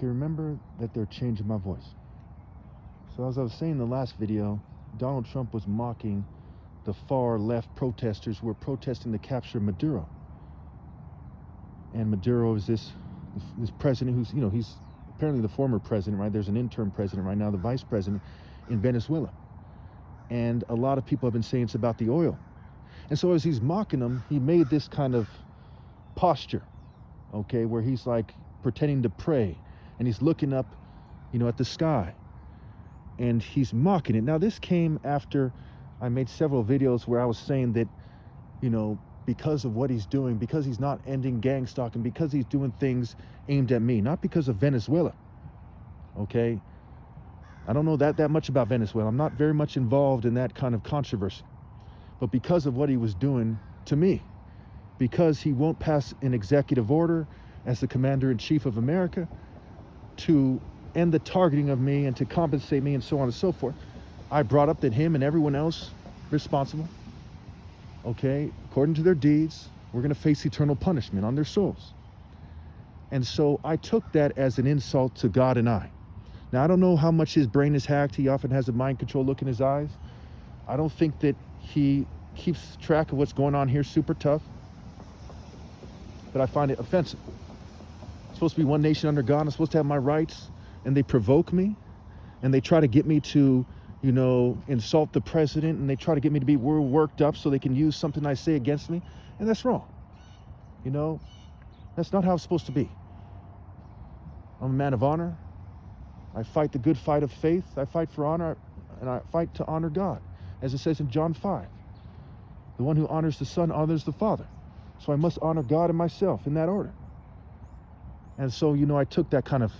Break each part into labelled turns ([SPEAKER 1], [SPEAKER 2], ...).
[SPEAKER 1] Okay, remember that they're changing my voice. So as I was saying in the last video, Donald Trump was mocking the far left protesters who were protesting the capture of Maduro. And Maduro is this president who's, he's apparently the former president, right? There's an interim president right now, the vice president in Venezuela. And a lot of people have been saying it's about the oil. And so as he's mocking them, he made this kind of posture, okay, where he's like pretending to pray and he's looking up, at the sky and he's mocking it. Now, this came after I made several videos where I was saying that, because of what he's doing, because he's not ending gang stalking, because he's doing things aimed at me, not because of Venezuela, okay? I don't know that much about Venezuela. I'm not very much involved in that kind of controversy. But because of what he was doing to me, because he won't pass an executive order as the commander-in-chief of America to end the targeting of me and to compensate me and so on and so forth, I brought up that him and everyone else responsible, okay, according to their deeds, we're going to face eternal punishment on their souls. And so I took that as an insult to God and I. Now, I don't know how much his brain is hacked. He often has a mind control look in his eyes. I don't think that he keeps track of what's going on here super tough. But I find it offensive. I'm supposed to be one nation under God. I'm supposed to have my rights. And they provoke me. And they try to get me to, insult the president. And they try to get me to be worked up so they can use something I say against me. And that's wrong. That's not how it's supposed to be. I'm a man of honor. I fight the good fight of faith. I fight for honor. And I fight to honor God. As it says in John 5. The one who honors the Son honors the Father. So I must honor God and myself in that order. And so, I took that kind of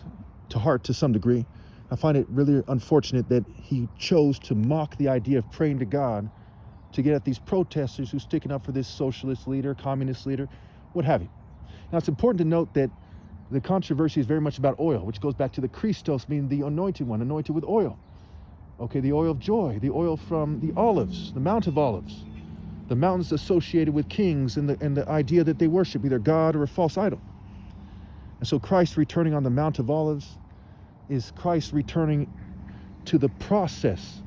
[SPEAKER 1] to heart to some degree. I find it really unfortunate that he chose to mock the idea of praying to God to get at these protesters who's sticking up for this socialist leader, communist leader, what have you. Now, it's important to note that the controversy is very much about oil, which goes back to the Christos, meaning the anointed one, anointed with oil. Okay, the oil of joy, the oil from the olives, the Mount of Olives, the mountains associated with kings and the idea that they worship either God or a false idol. And so Christ returning on the Mount of Olives is Christ returning to the process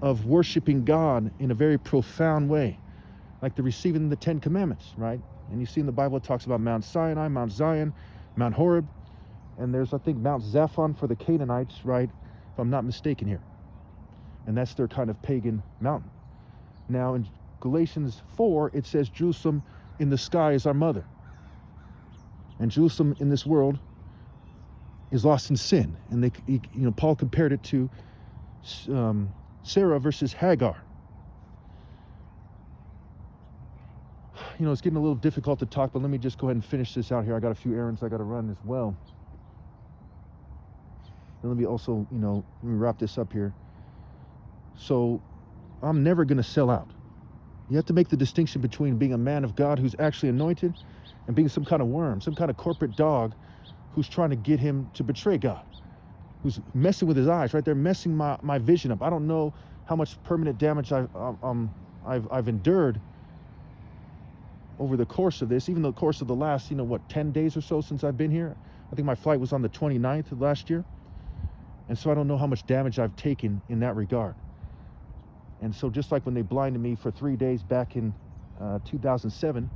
[SPEAKER 1] of worshiping God in a very profound way, like the receiving the Ten Commandments, right? And you see in the Bible it talks about Mount Sinai, Mount Zion, Mount Horeb, and there's, I think, Mount Zaphon for the Canaanites, right? If I'm not mistaken here. And that's their kind of pagan mountain. Now in Galatians 4, it says Jerusalem in the sky is our mother. And Jerusalem in this world is lost in sin. And Paul compared it to Sarah versus Hagar. It's getting a little difficult to talk, but let me just go ahead and finish this out here. I got a few errands I got to run as well. And let me also, let me wrap this up here. So I'm never going to sell out. You have to make the distinction between being a man of God who's actually anointed and being some kind of worm, some kind of corporate dog who's trying to get him to betray God, who's messing with his eyes, right? They're messing my vision up. I don't know how much permanent damage I've endured over the course of this, even the course of the last, 10 days or so since I've been here. I think my flight was on the 29th of last year. And so I don't know how much damage I've taken in that regard. And so just like when they blinded me for 3 days back in 2017,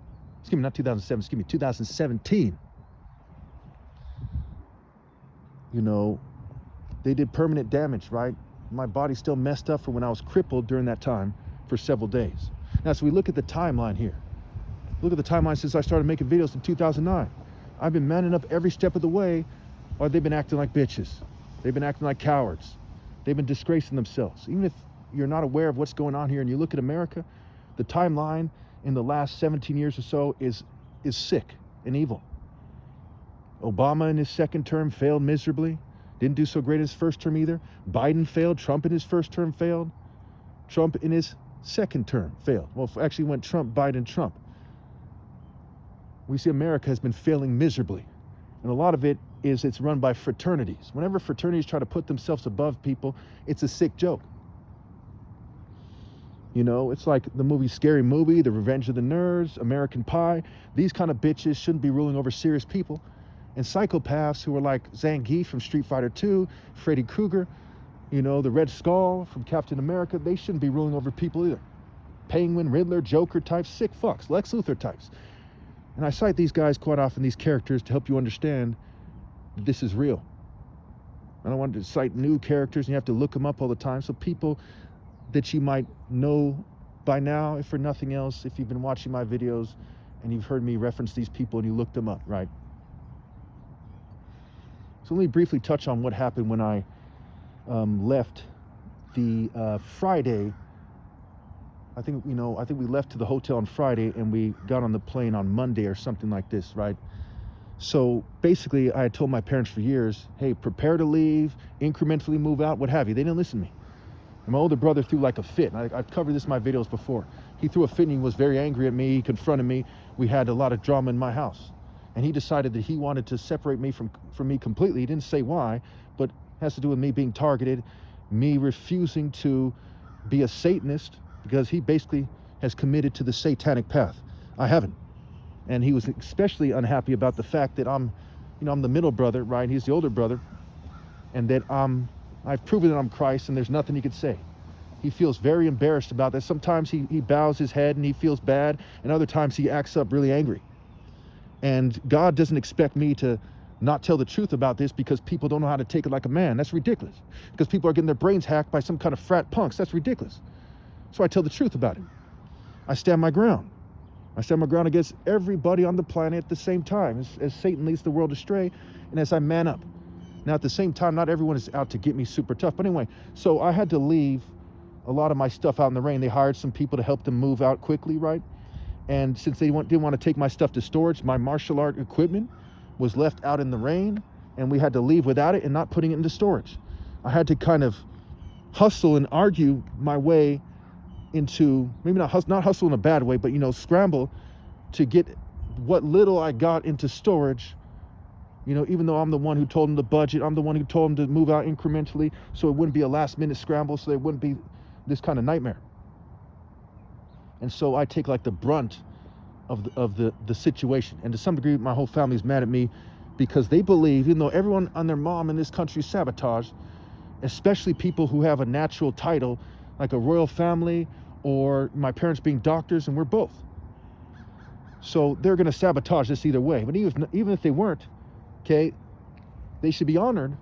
[SPEAKER 1] they did permanent damage, right? My body's still messed up from when I was crippled during that time for several days. Now, so we look at the timeline here. Look at the timeline since I started making videos in 2009. I've been manning up every step of the way, or they've been acting like bitches. They've been acting like cowards. They've been disgracing themselves. Even if you're not aware of what's going on here and you look at America, the timeline in the last 17 years or so is sick and evil. Obama in his second term failed miserably. Didn't do so great in his first term either. Biden failed. Trump in his first term failed. Trump in his second term failed. Well, actually went Trump, Biden, Trump. We see America has been failing miserably. And a lot of it is it's run by fraternities. Whenever fraternities try to put themselves above people, it's a sick joke. It's like the movie Scary Movie, The Revenge of the Nerds, American Pie. These kind of bitches shouldn't be ruling over serious people. And psychopaths who are like Zangief from Street Fighter 2, Freddy Krueger, you know, the Red Skull from Captain America, they shouldn't be ruling over people either. Penguin, Riddler, Joker types, sick fucks, Lex Luthor types. And I cite these guys quite often, these characters, to help you understand that this is real. I don't want to cite new characters and you have to look them up all the time. So people that you might know by now, if for nothing else, if you've been watching my videos and you've heard me reference these people and you looked them up, right? So let me briefly touch on what happened when I left the Friday. I think we left to the hotel on Friday and we got on the plane on Monday or something like this, right? So basically I had told my parents for years, hey, prepare to leave, incrementally move out, what have you. They didn't listen to me. And my older brother threw like a fit. I've covered this in my videos before. He threw a fit and he was very angry at me. He confronted me. We had a lot of drama in my house. And he decided that he wanted to separate me from me completely. He didn't say why, but it has to do with me being targeted, me refusing to be a Satanist, because he basically has committed to the satanic path. I haven't. And he was especially unhappy about the fact that I'm the middle brother, right? He's the older brother. And that I've proven that I'm Christ and there's nothing he could say. He feels very embarrassed about that. Sometimes he bows his head and he feels bad, and other times he acts up really angry. And God doesn't expect me to not tell the truth about this because people don't know how to take it like a man. That's ridiculous. Because people are getting their brains hacked by some kind of frat punks. That's ridiculous. So I tell the truth about it. I stand my ground. I stand my ground against everybody on the planet at the same time, as Satan leads the world astray, and as I man up. Now, at the same time, not everyone is out to get me super tough. But anyway, so I had to leave a lot of my stuff out in the rain. They hired some people to help them move out quickly, right? And since they didn't want to take my stuff to storage, my martial art equipment was left out in the rain, and we had to leave without it and not putting it into storage. I had to kind of hustle and argue my way into, maybe not hustle in a bad way, but, scramble to get what little I got into storage. Even though I'm the one who told him the budget, I'm the one who told him to move out incrementally so it wouldn't be a last minute scramble, so there wouldn't be this kind of nightmare. And so I take like the brunt of the situation. And to some degree, my whole family is mad at me because they believe, even though everyone and their mom in this country is sabotaged, especially people who have a natural title, like a royal family or my parents being doctors, and we're both. So they're going to sabotage this either way. But even if they weren't, okay, they should be honored